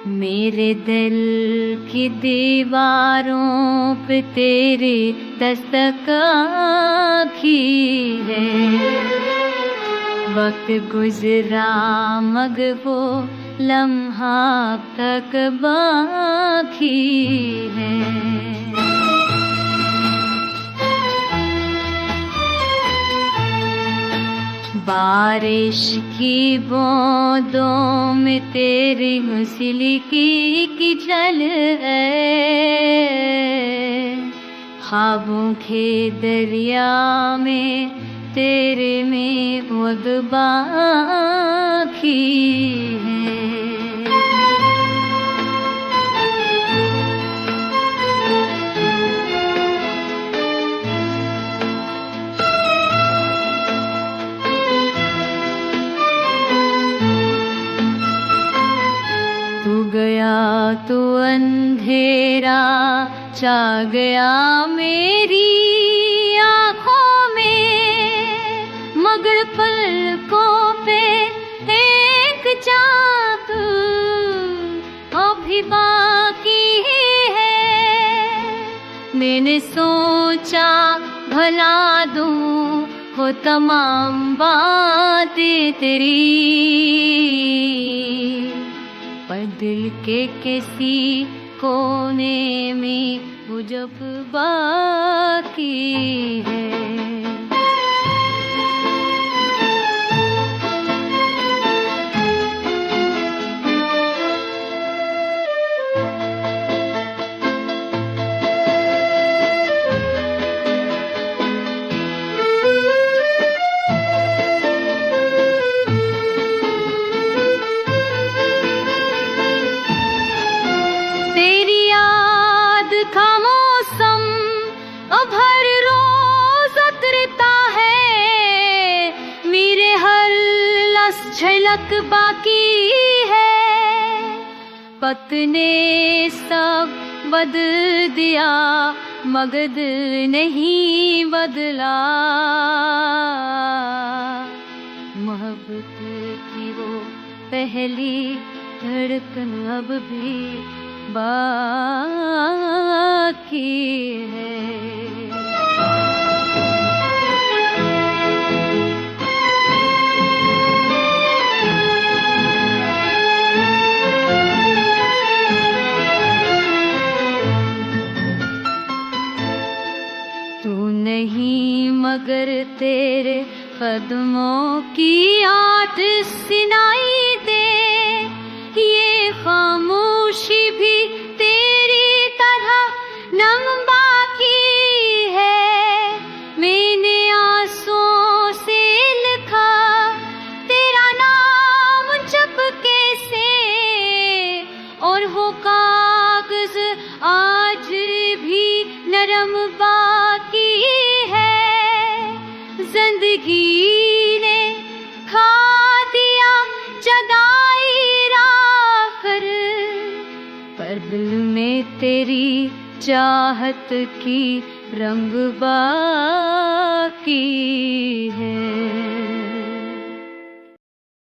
मेरे दिल की दीवारों पे तेरी दस्तक आँखी है। वक्त गुजरा मगर वो लम्हा अब तक बाकी है। बारिश की बूंदों में तेरी हुस्न की कीचड़ है। ख्वाबों के दरिया में तेरे में वग बाकी है। तू गया तो अंधेरा छा गया मेरी आँखों में, मगर पलकों पे एक चाँद अभी बाकी है। मैंने सोचा भला दूँ हो तमाम बातें तेरी, पर दिल के किसी कोने में वो जब बाकी है। झलक बाकी है। वक्त ने सब बदल दिया मगर दिल नहीं बदला। मोहब्बत की वो पहली धड़कन अब भी बाकी है। नहीं मगर तेरे कदमों की आवाज़ सुनाई दे। ये खामोशी भी तेरी तरह नम बाकी है। मैंने आंसुओं से लिखा तेरा नाम चुपके से, और वो कागज आज भी नरम बाकी है। जिंदगी ने खा दिया जदाई राखर, पर दिल में तेरी चाहत की रंग बाकी है।